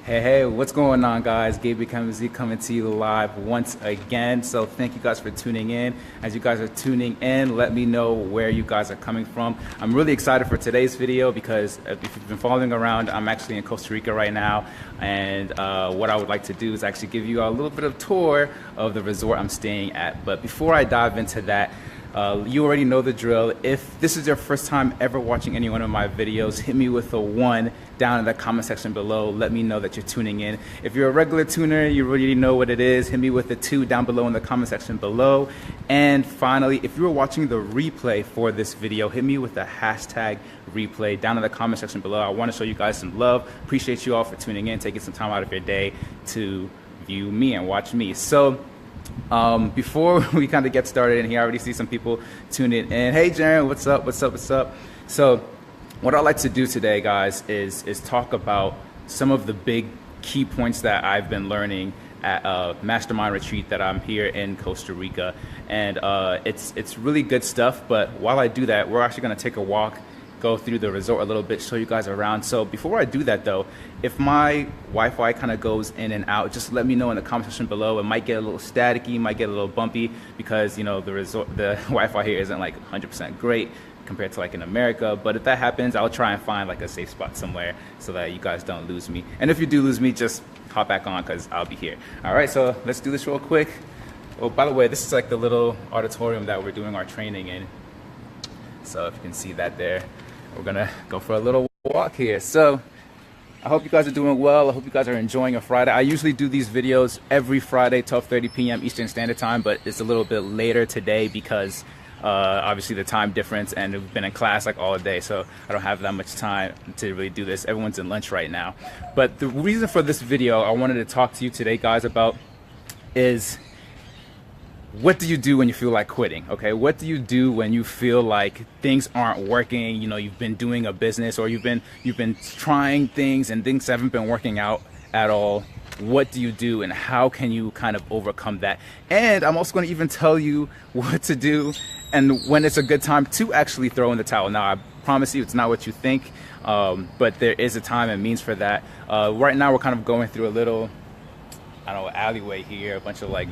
Hey, what's going on, guys? Gabe Kamzi coming to you live once again. So thank you guys for tuning in. As you guys are tuning in, let me know where you guys are coming from. I'm really excited for today's video because if you've been following around, I'm actually in Costa Rica right now. And what I would like to do is actually give you a little bit of tour of the resort I'm staying at. But before I dive into that, you already know the drill. If this is your first time ever watching any one of my videos, hit me with a 1 down in the comment section below. Let me know that you're tuning in. If you're a regular tuner, you already know what it is. Hit me with a 2 down below in the comment section below. And finally, if you were watching the replay for this video, hit me with the hashtag replay down in the comment section below. I want to show you guys some love. Appreciate you all for tuning in, taking some time out of your day to view me and watch me. So before we kind of get started in here, I already see some people tuning in. Hey Jaren, what's up, what's up, what's up? So what I'd like to do today, guys, is talk about some of the big key points that I've been learning at a mastermind retreat that I'm here in Costa Rica. And it's really good stuff, but while I do that, we're actually going to take a walk, go through the resort a little bit, show you guys around. So before I do that though, if my Wi-Fi kind of goes in and out, just let me know in the comment section below. It might get a little staticky, might get a little bumpy because, you know, the Wi-Fi here isn't like 100% great compared to like in America. But if that happens, I'll try and find like a safe spot somewhere so that you guys don't lose me. And if you do lose me, just hop back on because I'll be here. All right, so let's do this real quick. Oh, by the way, this is like the little auditorium that we're doing our training in. So if you can see that there, we're gonna go for a little walk here. So I hope you guys are doing well. I hope you guys are enjoying a Friday. I usually do these videos every Friday, 12:30 p.m. Eastern Standard Time, but it's a little bit later today because obviously the time difference, and we've been in class like all day, so I don't have that much time to really do this. Everyone's in lunch right now. But the reason for this video I wanted to talk to you today, guys, about is what do you do when you feel like quitting? Okay, what do you do when you feel like things aren't working? You know, you've been doing a business or you've been trying things and things haven't been working out at all. What do you do and how can you kind of overcome that? And I'm also going to even tell you what to do and when it's a good time to actually throw in the towel. Now, I promise you it's not what you think, but there is a time and means for that. Right now we're kind of going through a little, I don't know, alleyway here, a bunch of like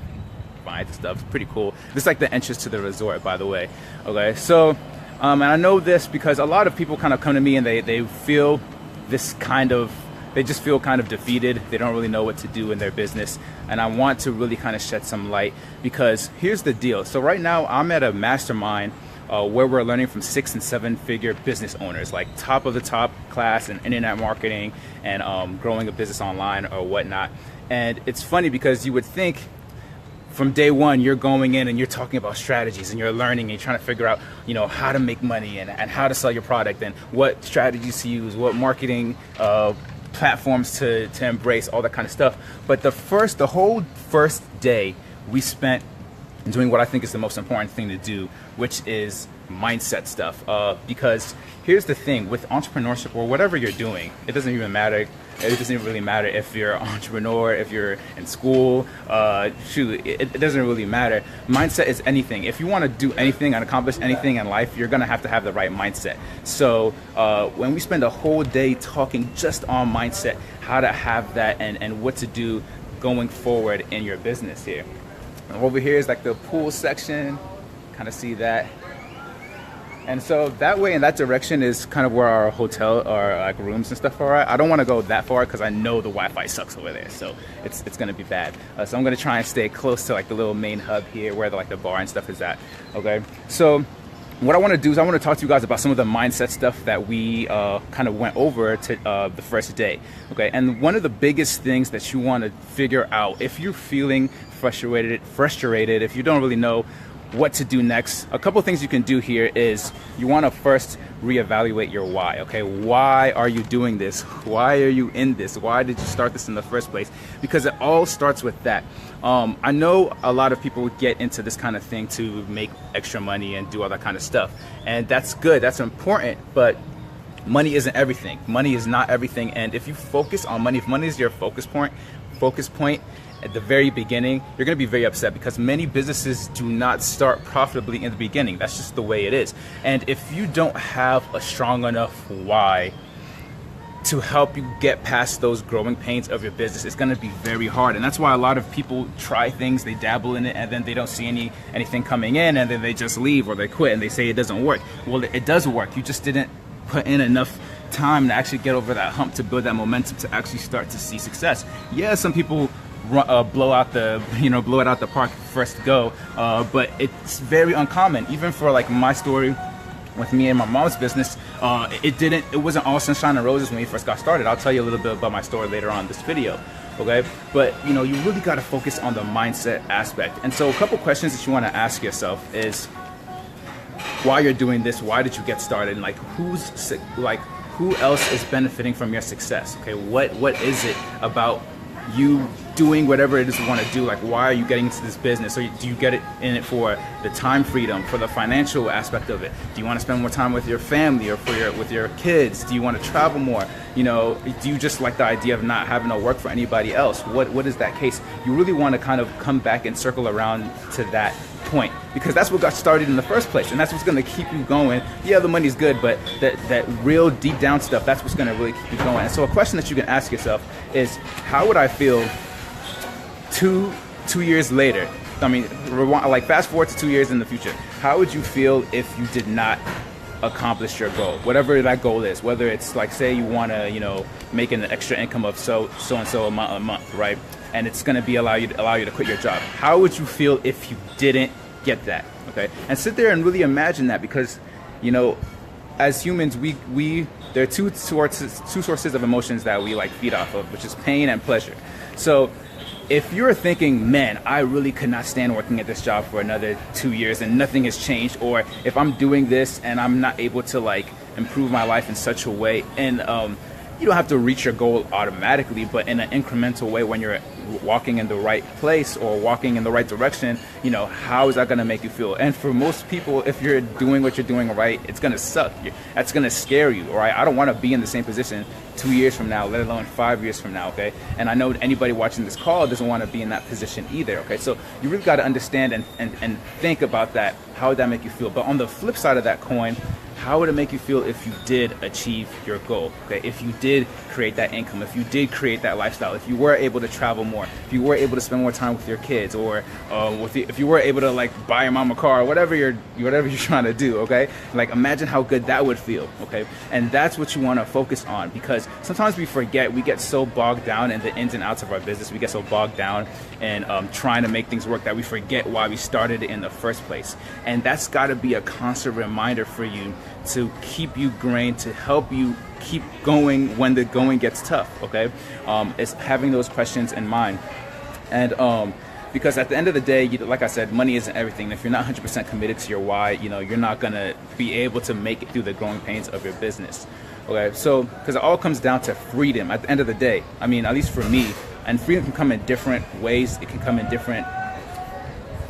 and stuff. It's pretty cool. This is like the entrance to the resort, by the way. Okay, so and I know this because a lot of people kind of come to me and they feel this kind of, they just feel kind of defeated. They don't really know what to do in their business, and I want to really kind of shed some light because here's the deal. So right now I'm at a mastermind where we're learning from 6- and 7-figure business owners, like top of the top class in internet marketing and growing a business online or whatnot. And it's funny because you would think from day one, you're going in and you're talking about strategies and you're learning and you're trying to figure out, you know, how to make money and how to sell your product and what strategies to use, what marketing platforms to embrace, all that kind of stuff. But the whole first day we spent doing what I think is the most important thing to do, which is mindset stuff. Because here's the thing with entrepreneurship or whatever you're doing, it doesn't even matter. It doesn't even really matter if you're an entrepreneur, if you're in school, shoot, it doesn't really matter. Mindset is anything. If you want to do anything and accomplish anything in life, you're going to have the right mindset. So when we spend a whole day talking just on mindset, how to have that and what to do going forward in your business here. And over here is like the pool section, kind of see that. And so that way in that direction is kind of where our hotel or like rooms and stuff are at. I don't want to go that far because I know the Wi-Fi sucks over there, so it's going to be bad. So I'm going to try and stay close to like the little main hub here where the bar and stuff is at. Okay, so what I want to do is I want to talk to you guys about some of the mindset stuff that we kind of went over to the first day. Okay, and one of the biggest things that you want to figure out if you're feeling frustrated, if you don't really know what to do next, a couple of things you can do here is you want to first reevaluate your why. Okay, why are you doing this? Why are you in this? Why did you start this in the first place? Because it all starts with that. I know a lot of people get into this kind of thing to make extra money and do all that kind of stuff, and that's good, that's important, but money isn't everything. Money is not everything, and if you focus on money, if money is your focus point at the very beginning, you're going to be very upset because many businesses do not start profitably in the beginning. That's just the way it is. And if you don't have a strong enough why to help you get past those growing pains of your business. It's going to be very hard, and that's why a lot of people try things, they dabble in it, and then they don't see anything coming in, and then they just leave or they quit and they say it doesn't work. Well, it does work. You just didn't put in enough time to actually get over that hump, to build that momentum, to actually start to see success. Yeah, some people blow it out the park first go, but it's very uncommon. Even for like my story with me and my mom's business, it wasn't all sunshine and roses when we first got started. I'll tell you a little bit about my story later on in this video, okay? But you really got to focus on the mindset aspect. And so a couple questions that you want to ask yourself is why you're doing this, why did you get started, and who else is benefiting from your success, okay? What is it about you doing whatever it is you want to do? Like, why are you getting into this business? Or do you get it in it for the time freedom, for the financial aspect of it? Do you want to spend more time with your family or with your kids? Do you want to travel more? Do you just like the idea of not having to work for anybody else? What is that case? You really want to kind of come back and circle around to that point, because that's what got started in the first place, and that's what's going to keep you going. Yeah, the money's good, but that real deep down stuff, that's what's going to really keep you going. And so a question that you can ask yourself is, how would I feel two years later? I mean, fast forward to 2 years in the future. How would you feel if you did not accomplish your goal, whatever that goal is? Whether it's like, say you want to make an extra income of so and so a month, right? And it's going to be allow you to quit your job. How would you feel if you didn't get that? Okay, and sit there and really imagine that, because as humans, there are two sources of emotions that we feed off of, which is pain and pleasure. So if you're thinking, man, I really could not stand working at this job for another 2 years and nothing has changed, or if I'm doing this and I'm not able to improve my life in such a way, and you don't have to reach your goal automatically, but in an incremental way, when you're walking in the right place or walking in the right direction, how is that going to make you feel? And for most people, if you're doing what you're doing right, it's going to suck. That's going to scare you, right? I don't want to be in the same position 2 years from now, let alone 5 years from now, okay? And I know anybody watching this call doesn't want to be in that position either, okay? So you really got to understand and think about that. How would that make you feel? But on the flip side of that coin, how would it make you feel if you did achieve your goal? Okay, if you did create that income, if you did create that lifestyle, if you were able to travel more, if you were able to spend more time with your kids, or if you were able to buy your mom a car, or whatever you're trying to do. Okay, imagine how good that would feel. Okay, and that's what you want to focus on, because sometimes we forget. We get so bogged down in the ins and outs of our business. We get so bogged down in trying to make things work that we forget why we started it in the first place. And that's got to be a constant reminder for you to keep you growing, to help you keep going when the going gets tough, okay? It's having those questions in mind. And because at the end of the day, like I said, money isn't everything. If you're not 100% committed to your why, you're not gonna be able to make it through the growing pains of your business, okay? So, because it all comes down to freedom at the end of the day. I mean, at least for me, and freedom can come in different ways. It can come in different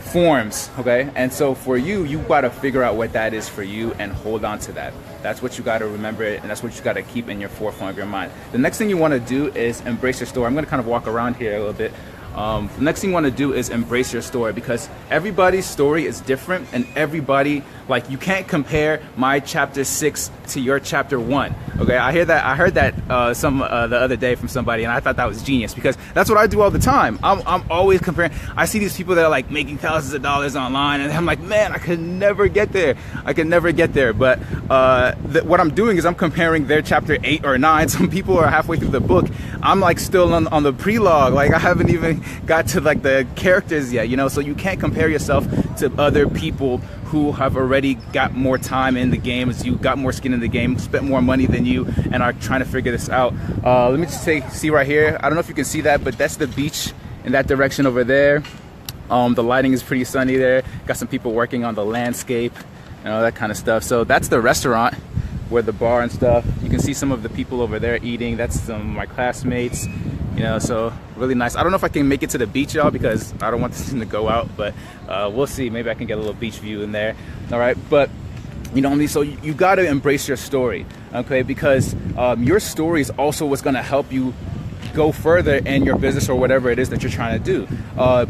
forms, okay? And so for you got to figure out what that is for you and hold on to that. That's what you got to remember, and that's what you got to keep in your forefront of your mind. The next thing you want to do is embrace your story. I'm going to kind of walk around here a little bit. The next thing you want to do is embrace your story, because everybody's story is different, and everybody, you can't compare my chapter 6 to your chapter 1. Okay, I heard that the other day from somebody, and I thought that was genius, because that's what I do all the time. I'm always comparing. I see these people that are making thousands of dollars online, and I'm like, man, I could never get there. But what I'm doing is I'm comparing their chapter 8 or 9. Some people are halfway through the book. I'm still on the prelogue. I haven't even got to the characters yet, so you can't compare yourself to other people who have already got more time in the game, as you got more skin in the game, spent more money than you, and are trying to figure this out. Let me just see right here. I don't know if you can see that, but that's the beach in that direction over there. The lighting is pretty sunny there. Got some people working on the landscape and all that kind of stuff. So that's the restaurant, where the bar and stuff. You can see some of the people over there eating. That's some of my classmates. So really nice. I don't know if I can make it to the beach, y'all, because I don't want this thing to go out, but we'll see. Maybe I can get a little beach view in there. All right, but so you got to embrace your story, okay? Because your story is also what's going to help you go further in your business or whatever it is that you're trying to do.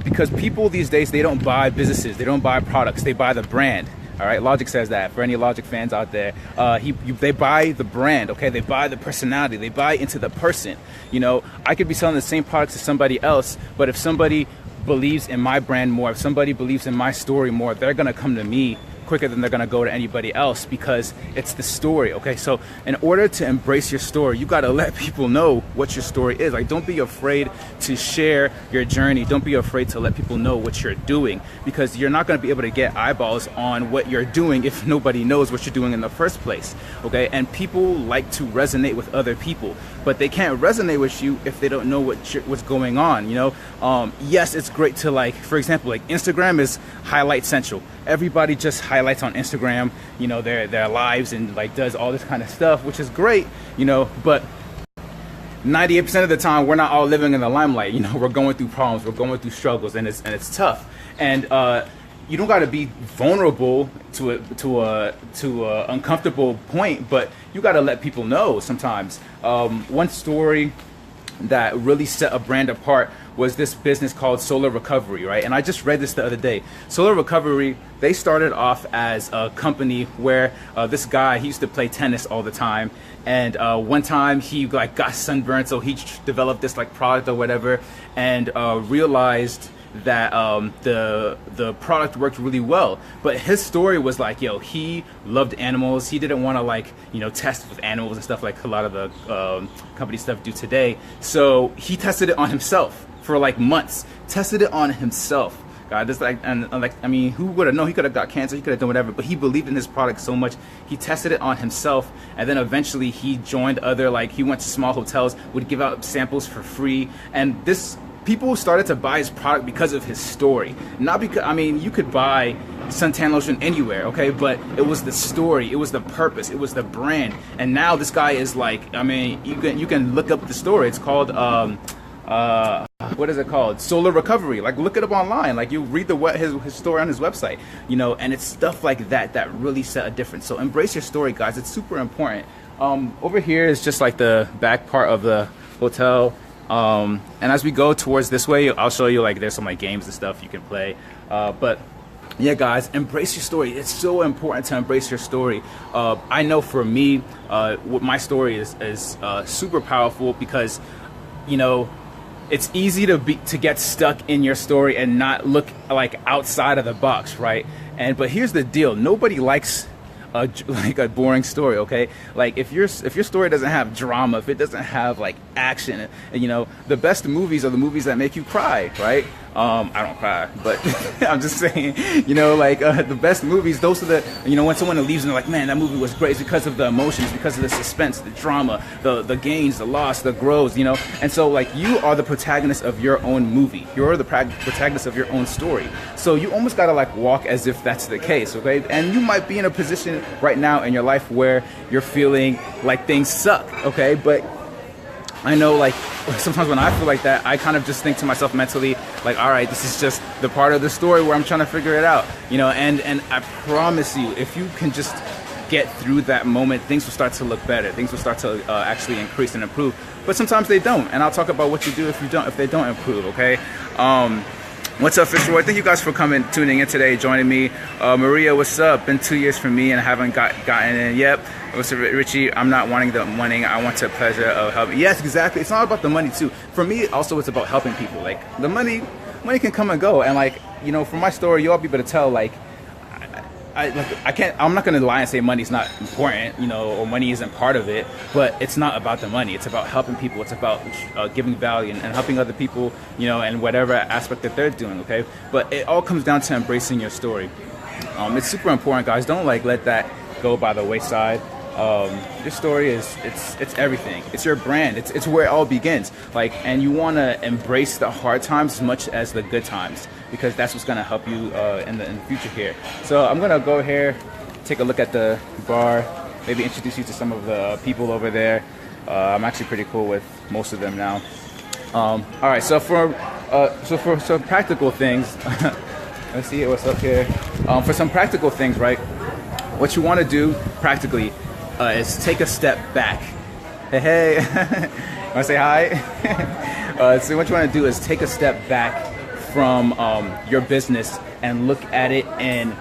Because people these days, they don't buy businesses, they don't buy products, they buy the brand. All right, Logic says that. For any Logic fans out there, they buy the brand, okay? They buy the personality. They buy into the person. You know, I could be selling the same product to somebody else, but if somebody believes in my brand more, if somebody believes in my story more, they're gonna come to me quicker than they're gonna go to anybody else, because it's the story. Okay, so in order to embrace your story, you gotta let people know what your story is. Like, don't be afraid to share your journey. Don't be afraid to let people know what you're doing, because you're not gonna be able to get eyeballs on what you're doing if nobody knows what you're doing in the first place. Okay, and people like to resonate with other people, but they can't resonate with you if they don't know what's going on. You know, yes, it's great to, like, for example, like Instagram is highlight central. Everybody just highlights on Instagram, you know, their lives, and like does all this kind of stuff, which is great, you know, but 98% of the time we're not all living in the limelight. You know, we're going through problems, we're going through struggles, and it's tough. And you don't got to be vulnerable to a uncomfortable point, but you got to let people know sometimes. One story that really set a brand apart was this business called Solar Recovery, right? And I just read this the other day. Solar Recovery, they started off as a company where this guy, he used to play tennis all the time, and one time he like got sunburned, so he developed this like product or whatever, and realized that the product worked really well. But his story was like, yo, he loved animals. He didn't want to, like, you know, test with animals and stuff like a lot of the company stuff do today. So he tested it on himself for like months. Tested it on himself. God, this like, and like, I mean, who would have known? He could have got cancer, he could have done whatever, but he believed in his product so much, he tested it on himself, and then eventually he joined other, like, he went to small hotels, would give out samples for free, and this people started to buy his product because of his story. Not because, I mean, you could buy suntan lotion anywhere, okay, but it was the story, it was the purpose, it was the brand. And now this guy is like, I mean, you can look up the story. It's called what is it called? Solar Recovery. Like, look it up online. Like, you read his story on his website, you know, and it's stuff like that that really set a difference. So embrace your story, guys. It's super important. Over here is just like the back part of the hotel. And as we go towards this way, I'll show you, like, there's some like games and stuff you can play. But yeah, guys, embrace your story. It's so important to embrace your story. I know for me, what my story is super powerful, because, you know, it's easy to get stuck in your story and not look like outside of the box, right? But here's the deal: nobody likes like a boring story, okay? Like, if your story doesn't have drama, if it doesn't have like action, and, you know, the best movies are the movies that make you cry, right? I don't cry, but I'm just saying, you know, like the best movies, those are the, you know, when someone leaves and they're like, man, that movie was great, it's because of the emotions, because of the suspense, the drama, the gains, the loss, the grows, you know. And so, like, you are the protagonist of your own movie. You're the protagonist of your own story. So you almost gotta like walk as if that's the case, okay? And you might be in a position right now in your life where you're feeling like things suck, okay? But I know, like, sometimes when I feel like that, I kind of just think to myself mentally, like, all right, this is just the part of the story where I'm trying to figure it out, you know. And I promise you, if you can just get through that moment, things will start to look better. Things will start to actually increase and improve. But sometimes they don't, and I'll talk about what you do if they don't improve, okay? What's up, Fisher? Thank you guys for tuning in today, joining me. Maria, what's up? Been 2 years for me and I haven't gotten in. Yep. What's up, Richie? I'm not wanting the money. I want the pleasure of helping. Yes, exactly. It's not about the money too. For me, also, it's about helping people. Like, the money can come and go. And, like, you know, from my story, you'll be able to tell, like, I'm not gonna lie and say money's not important, you know, or money isn't part of it, but it's not about the money. It's about helping people. It's about giving value and helping other people, you know, in whatever aspect that they're doing, okay? But it all comes down to embracing your story. It's super important, guys. Don't, like, let that go by the wayside. Your story it's everything. It's your brand. It's where it all begins. Like, and you want to embrace the hard times as much as the good times, because that's what's gonna help you in the future here. So I'm gonna go here, take a look at the bar, maybe introduce you to some of the people over there. I'm actually pretty cool with most of them now. All right. So for some practical things, let's see what's up here. For some practical things, right? What you want to do practically is take a step back. Hey, wanna say hi? So what you want to do is take a step back from your business and look at it in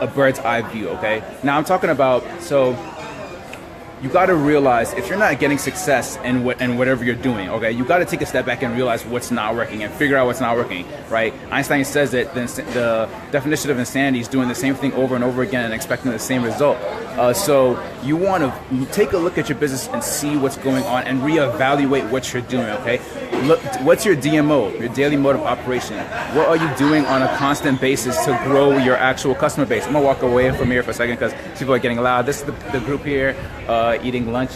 a bird's eye view, okay? Now I'm talking about, so you got to realize if you're not getting success in whatever you're doing, okay, you got to take a step back and realize what's not working and figure out what's not working, right? Einstein says that the definition of insanity is doing the same thing over and over again and expecting the same result. So you want to take a look at your business and see what's going on and reevaluate what you're doing, okay? Look, what's your DMO, your daily mode of operation? What are you doing on a constant basis to grow your actual customer base? I'm gonna walk away from here for a second because people are getting loud. This is the group here eating lunch.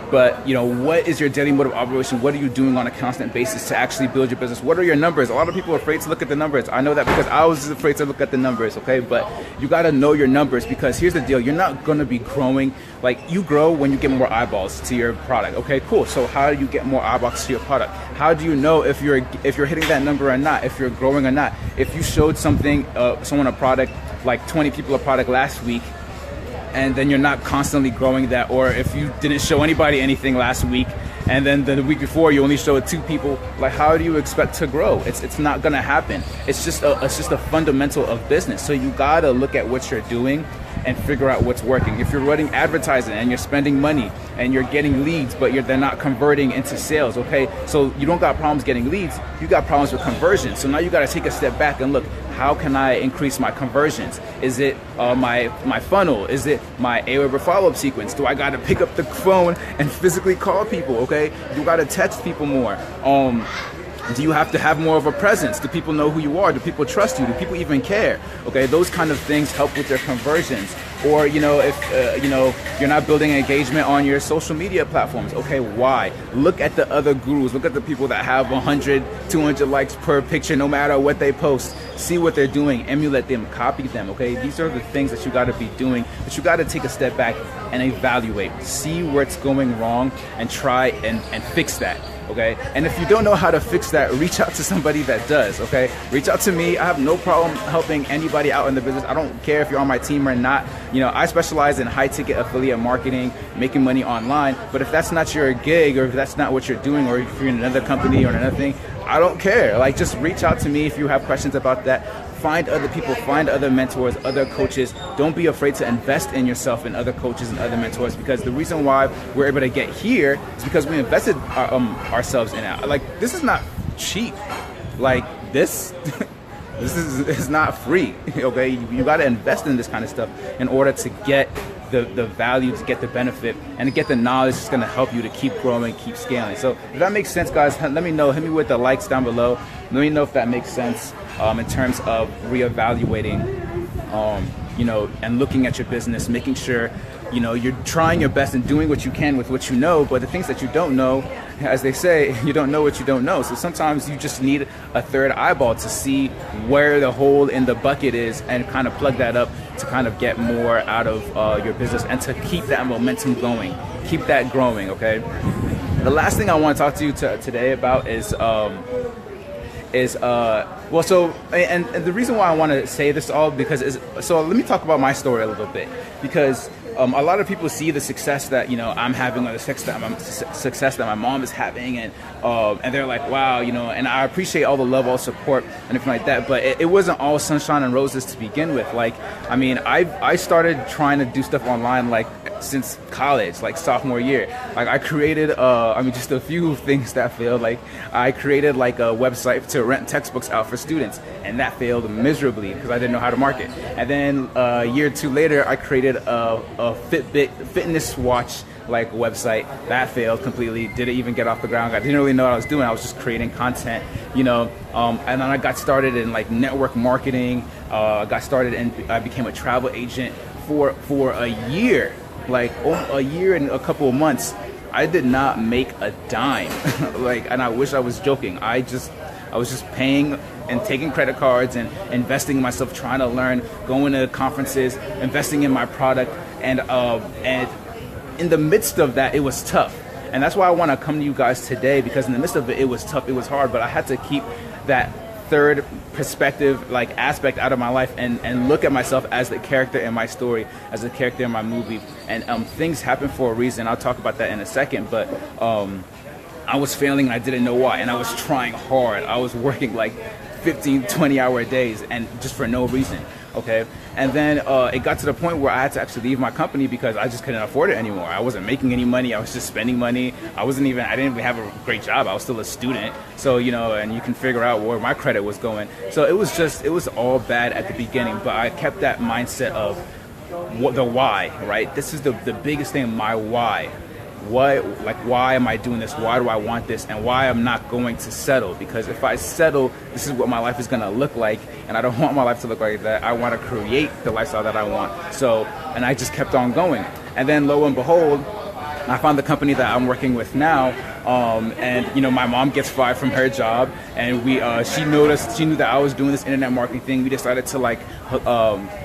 But, you know, what is your daily mode of operation? What are you doing on a constant basis to actually build your business? What are your numbers? A lot of people are afraid to look at the numbers. I know that because I was afraid to look at the numbers, okay? But you got to know your numbers, because here's the deal. You're not going to be growing. Like, you grow when you get more eyeballs to your product. Okay, cool. So how do you get more eyeballs to your product? How do you know if you're hitting that number or not, if you're growing or not? If you showed someone a product, like 20 people a product last week, and then you're not constantly growing that, or if you didn't show anybody anything last week and then the week before you only showed 2 people, like, how do you expect to grow? It's not gonna happen. It's just a fundamental of business. So you gotta look at what you're doing and figure out what's working. If you're running advertising and you're spending money and you're getting leads, but they're not converting into sales, okay? So you don't got problems getting leads, you got problems with conversion. So now you gotta take a step back and look, how can I increase my conversions? Is it my funnel? Is it my AWeber follow-up sequence? Do I gotta pick up the phone and physically call people, okay? You gotta text people more. Do you have to have more of a presence? Do people know who you are? Do people trust you? Do people even care? Okay, those kind of things help with their conversions. Or, you know, if you're not building engagement on your social media platforms, okay, why? Look at the other gurus. Look at the people that have 100, 200 likes per picture, no matter what they post. See what they're doing, emulate them, copy them, okay? These are the things that you gotta be doing, but you gotta take a step back and evaluate. See what's going wrong and try and fix that. Okay, and if you don't know how to fix that, reach out to somebody that does. Okay, reach out to me. I have no problem helping anybody out in the business. I don't care if you're on my team or not. You know, I specialize in high ticket affiliate marketing, making money online. But if that's not your gig, or if that's not what you're doing, or if you're in another company or another thing, I don't care. Like, just reach out to me if you have questions about that. Find other people, find other mentors, other coaches. Don't be afraid to invest in yourself and other coaches and other mentors, because the reason why we're able to get here is because we invested ourselves in it. Like, this is not cheap. Like, this is not free, okay? You got to invest in this kind of stuff in order to get the value, to get the benefit, and to get the knowledge that's going to help you to keep growing, keep scaling. So if that makes sense, guys, let me know. Hit me with the likes down below. Let me know if that makes sense in terms of reevaluating, you know, and looking at your business, making sure, you know, you're trying your best and doing what you can with what you know. But the things that you don't know, as they say, you don't know what you don't know. So sometimes you just need a third eyeball to see where the hole in the bucket is and kind of plug that up to kind of get more out of your business and to keep that momentum going, keep that growing, okay? The last thing I want to talk to you today about is well, so, and the reason why I want to say this all, because so let me talk about my story a little bit, because a lot of people see the success that, you know, I'm having, or the success that my mom is having, and they're like, wow, you know, and I appreciate all the love, all support, and everything like that, but it wasn't all sunshine and roses to begin with. Like, I mean, I started trying to do stuff online, like, since college, like sophomore year. Like, I created just a few things that failed. Like, I created like a website to rent textbooks out for students, and that failed miserably because I didn't know how to market. And then a year or two later, I created a Fitbit fitness watch like website that failed completely. Didn't even get off the ground. I didn't really know what I was doing. I was just creating content, you know. And then I got started in like network marketing. I got started and I became a travel agent for a year. Like, a year and a couple of months, I did not make a dime. Like, and I wish I was joking. I was just paying and taking credit cards and investing in myself, trying to learn, going to conferences, investing in my product, and in the midst of that, it was tough. And that's why I want to come to you guys today, because in the midst of it, it was tough, it was hard, but I had to keep that third perspective, like, aspect out of my life and look at myself as the character in my story, as the character in my movie. And things happen for a reason. I'll talk about that in a second, but I was failing and I didn't know why, and I was trying hard. I was working like 15, 20-hour days, and just for no reason. Okay, and then it got to the point where I had to actually leave my company because I just couldn't afford it anymore. I wasn't making any money. I was just spending money. I didn't even have a great job. I was still a student. So, and you can figure out where my credit was going. So it was all bad at the beginning, but I kept that mindset of the why, right? This is the biggest thing, my why. Why am I doing this? Why do I want this? And why I'm not going to settle? Because if I settle, this is what my life is going to look like, and I don't want my life to look like that. I want to create the lifestyle that I want. So, and I just kept on going. And then lo and behold, I found the company that I'm working with now, and my mom gets fired from her job, and she knew that I was doing this internet marketing thing. We decided to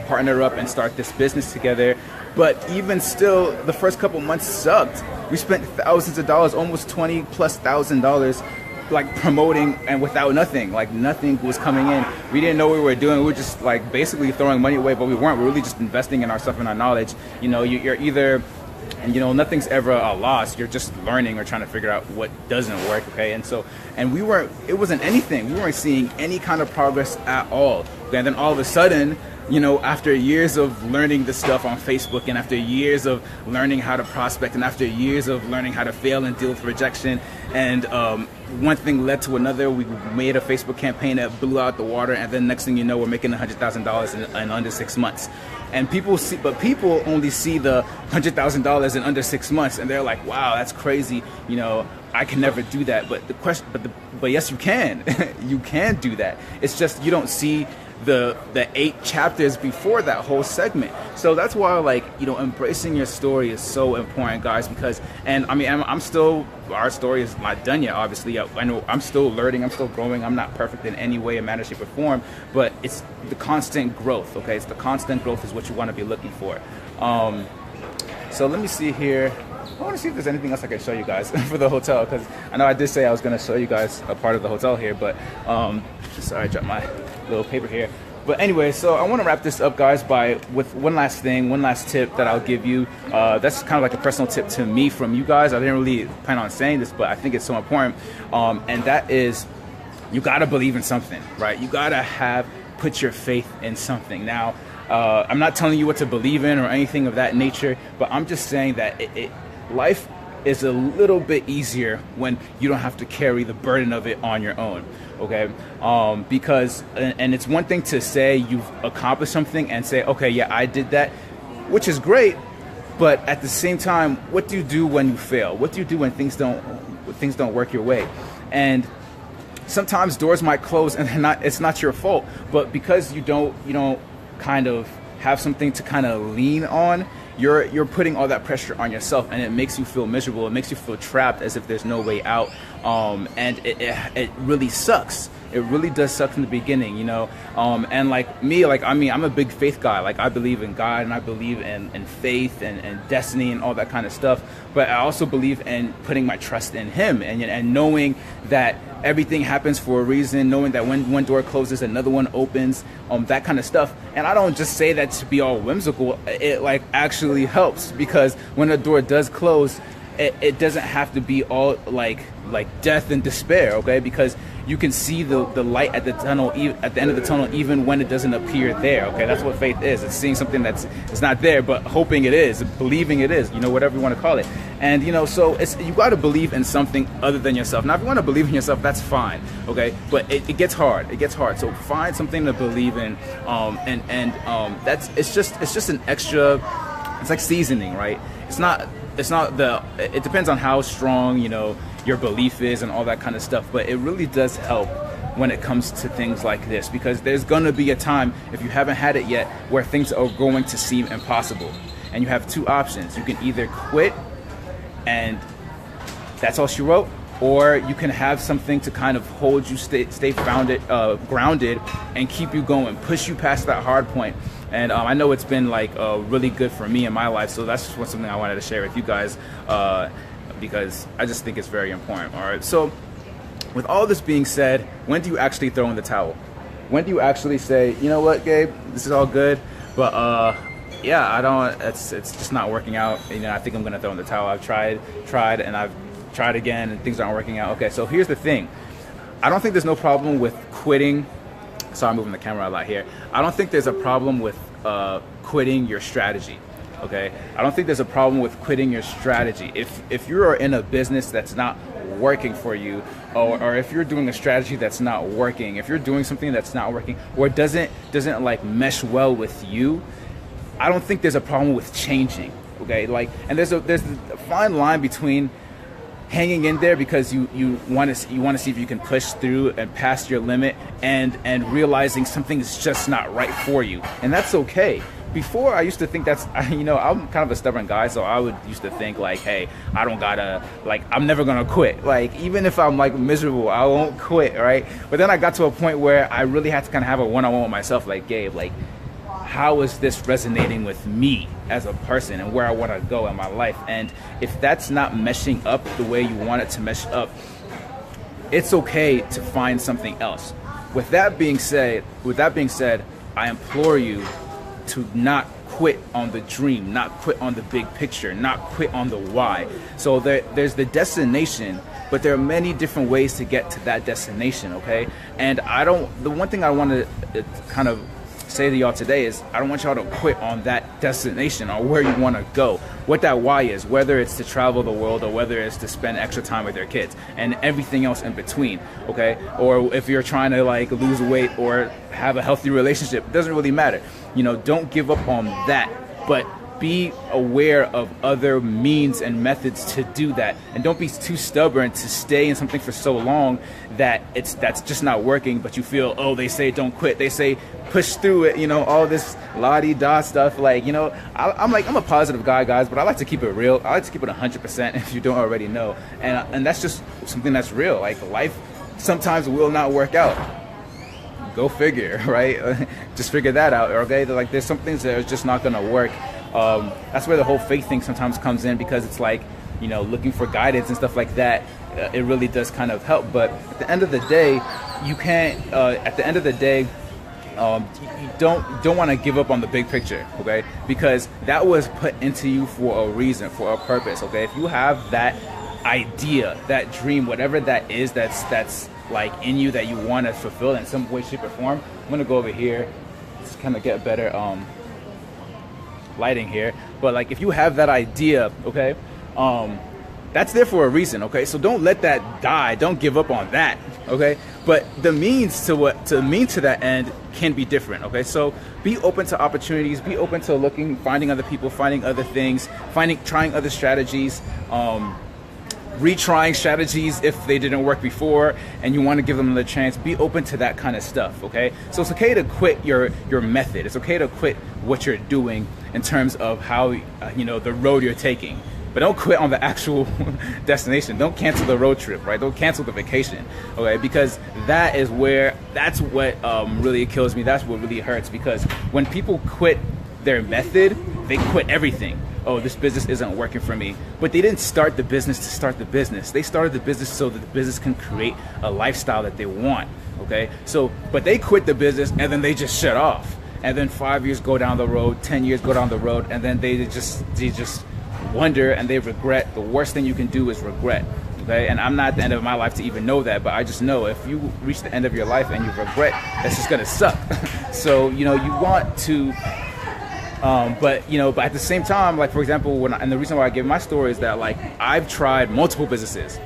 partner up and start this business together. But even still, the first couple months sucked. We spent thousands of dollars, almost $20,000+, promoting, and without nothing. Nothing was coming in. We didn't know what we were doing. We were just basically throwing money away, but we weren't. We were really just investing in ourselves and our knowledge. You're either, nothing's ever a loss. You're just learning or trying to figure out what doesn't work. Okay, and it wasn't anything. We weren't seeing any kind of progress at all. Okay? And then all of a sudden, after years of learning this stuff on Facebook, and after years of learning how to prospect, and after years of learning how to fail and deal with rejection, and one thing led to another, we made a Facebook campaign that blew out the water, and then next thing you know, we're making $100,000 in under 6 months. And people only see the $100,000 in under 6 months, and they're like, "Wow, that's crazy." I can never do that. But yes, you can. You can do that. It's just you don't see the 8 chapters before that whole segment. So that's why embracing your story is so important, guys, because our story is not done yet, obviously. I know I'm still learning, I'm still growing, I'm not perfect in any way, manner, shape, or form, but it's the constant growth, okay? It's the constant growth is what you want to be looking for. So let me see here. I want to see if there's anything else I can show you guys for the hotel, because I know I did say I was going to show you guys a part of the hotel here, but sorry, I dropped my little paper here. But anyway, so I want to wrap this up, guys, with one last tip that I'll give you. That's kind of like a personal tip to me from you guys. I didn't really plan on saying this, but I think it's so important. And that is, you got to believe in something, right? You got to put your faith in something. Now, I'm not telling you what to believe in or anything of that nature, but I'm just saying that life is a little bit easier when you don't have to carry the burden of it on your own. Okay, because it's one thing to say you've accomplished something and say, okay, yeah, I did that, which is great, but at the same time, what do you do when you fail? What do you do when things don't work your way? And sometimes doors might close, and it's not your fault, but because you don't kind of have something to kind of lean on, you're putting all that pressure on yourself, and it makes you feel miserable. It makes you feel trapped, as if there's no way out. And it really sucks. It really does suck in the beginning, and I'm a big faith guy. I believe in God, and I believe in faith and destiny and all that kind of stuff. But I also believe in putting my trust in Him, and knowing that everything happens for a reason, knowing that when one door closes, another one opens, that kind of stuff. And I don't just say that to be all whimsical. It actually helps, because when a door does close, it doesn't have to be all like death and despair, okay? Because you can see the light at the end of the tunnel, even when it doesn't appear there, okay? That's what faith is. It's seeing something it's not there, but hoping it is, believing it is, whatever you want to call it. And so you got to believe in something other than yourself. Now, if you want to believe in yourself, that's fine, okay? But it gets hard. It gets hard. So find something to believe in, it's just an extra. It's like seasoning, right? It depends on how strong, your belief is and all that kind of stuff. But it really does help when it comes to things like this, because there's going to be a time, if you haven't had it yet, where things are going to seem impossible. And you have 2 options. You can either quit and that's all she wrote, or you can have something to kind of hold you, stay grounded, and keep you going, push you past that hard point. And I know it's been really good for me in my life, so that's just something I wanted to share with you guys, because I just think it's very important. All right, so with all this being said, when do you actually throw in the towel? When do you actually say, you know what, Gabe, this is all good, but yeah, it's just not working out. I think I'm gonna throw in the towel. I've tried, and I've tried again, and things aren't working out. Okay, so here's the thing. I don't think there's no problem with quitting Sorry, I'm moving the camera a lot here. I don't think there's a problem with quitting your strategy. Okay, I don't think there's a problem with quitting your strategy. If you are in a business that's not working for you, or if you're doing a strategy that's not working, if you're doing something that's not working, or doesn't like mesh well with you, I don't think there's a problem with changing. Okay, like, and there's a fine line between hanging in there because you want to see if you can push through and pass your limit, and realizing something is just not right for you, and that's okay. Before, I used to think I'm kind of a stubborn guy, so I used to think like, hey, I don't gotta, like, I'm never gonna quit. Like, even if I'm like miserable, I won't quit, right? But then I got to a point where I really had to kind of have a one-on-one with myself, like, Gabe, like, how is this resonating with me as a person and where I want to go in my life? And if that's not meshing up the way you want it to mesh up, it's okay to find something else. With that being said, I implore you to not quit on the dream, not quit on the big picture, not quit on the why. So there's the destination, but there are many different ways to get to that destination, okay? And the one thing I want to kind of say to y'all today is, I don't want y'all to quit on that destination or where you want to go, what that why is, whether it's to travel the world or whether it's to spend extra time with your kids and everything else in between, okay? Or if you're trying to like lose weight or have a healthy relationship, it doesn't really matter. Don't give up on that, but be aware of other means and methods to do that, and don't be too stubborn to stay in something for so long that's just not working, but you feel, oh, they say don't quit, they say push through it, all this la-di-da stuff. Like, I'm a positive guy, guys, but I like to keep it real. I like to keep it 100% if you don't already know, and that's just something that's real. Like, life sometimes will not work out. Go figure, right? Just figure that out, okay? Like, there's some things that are just not gonna work. That's where the whole faith thing sometimes comes in, because it's like, looking for guidance and stuff like that. It really does kind of help, but at the end of the day, you can't. At the end of the day, you don't want to give up on the big picture, okay? Because that was put into you for a reason, for a purpose, okay? If you have that idea, that dream, whatever that is, that's like in you that you want to fulfill in some way, shape, or form. I'm gonna go over here, just kind of get better lighting here. But like, if you have that idea, okay, that's there for a reason, okay? So don't let that die. Don't give up on that, okay? But the means to that end can be different, okay? So be open to opportunities. Be open to finding other people, finding other things, trying other strategies, retrying strategies if they didn't work before and you want to give them another chance. Be open to that kind of stuff, okay? So it's okay to quit your method. It's okay to quit what you're doing in terms of how the road you're taking, but don't quit on the actual destination. Don't cancel the road trip, right? Don't cancel the vacation, okay? Because that's what really kills me. That's what really hurts, because when people quit their method, they quit everything. Oh, this business isn't working for me. But they didn't start the business to start the business. They started the business so that the business can create a lifestyle that they want, okay? So, but they quit the business and then they just shut off. And then 5 years go down the road, 10 years go down the road, and then they just wonder and they regret. The worst thing you can do is regret, okay? And I'm not at the end of my life to even know that, but I just know if you reach the end of your life and you regret, that's just gonna suck. So, you want to, but at the same time, like, for example, and the reason why I give my story is that, like, I've tried multiple businesses,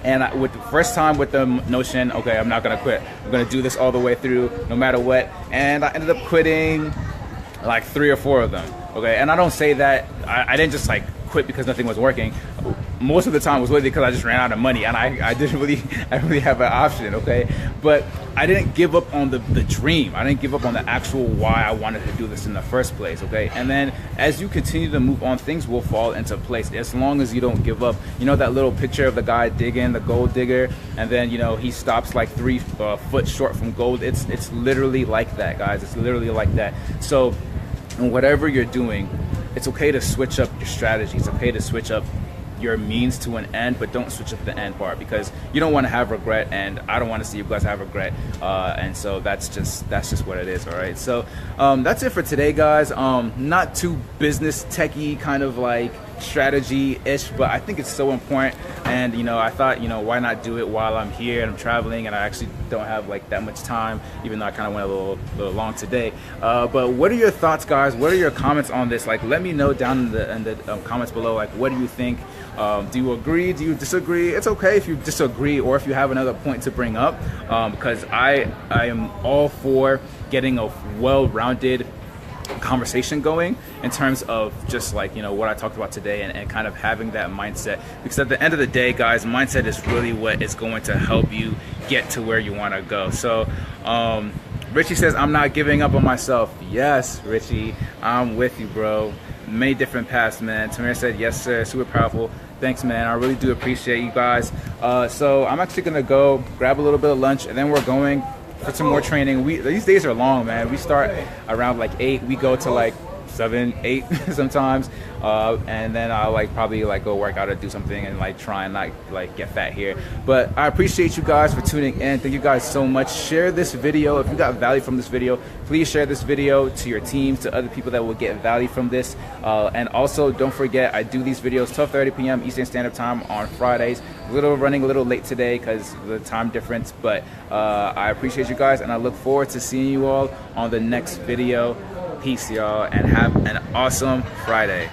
and with the first time with the notion, okay, I'm not gonna quit. I'm gonna do this all the way through, no matter what. And I ended up quitting like 3 or 4 of them, okay? And I don't say that I didn't just like quit because nothing was working. Most of the time was literally because I just ran out of money, and I didn't really have an option, okay? But I didn't give up on the dream. I didn't give up on the actual why I wanted to do this in the first place, okay? And then as you continue to move on, things will fall into place as long as you don't give up. That little picture of the guy digging, the gold digger, and then he stops like 3 foot short from gold. It's literally like that, guys. It's literally like that. So whatever you're doing, it's okay to switch up your strategy. It's okay to switch up your means to an end, but don't switch up the end part, because you don't want to have regret, and I don't want to see you guys have regret. And so that's just what it is. All right, so that's it for today, guys. Not too business techie kind of like strategy-ish, but I think it's so important. And I thought, why not do it while I'm here and I'm traveling and I actually don't have like that much time, even though I kind of went a little long today. But what are your thoughts, guys? What are your comments on this? Like, let me know down in the comments below. Like, what do you think? Do you agree? Do you disagree? It's okay if you disagree or if you have another point to bring up, because I am all for getting a well-rounded conversation going in terms of just like what I talked about today, and kind of having that mindset, because at the end of the day, guys, mindset is really what is going to help you get to where you want to go. So Richie says, I'm not giving up on myself. Yes, Richie, I'm with you, bro. Many different paths, man. Tamir said, yes, sir. Super powerful. Thanks, man. I really do appreciate you guys. So I'm actually gonna go grab a little bit of lunch, and then we're going for some more training. These days are long, man. We start around like 8. We go to like 7, 8 sometimes, and then I'll probably go work out or do something and try and not get fat here. But I appreciate you guys for tuning in. Thank you guys so much. Share this video if you got value from this video. Please share this video to your teams, to other people that will get value from this. And also, don't forget, I do these videos 12:30 p.m. Eastern Standard Time on Fridays. Running a little late today because of the time difference, but I appreciate you guys, and I look forward to seeing you all on the next video. Peace, y'all, and have an awesome Friday.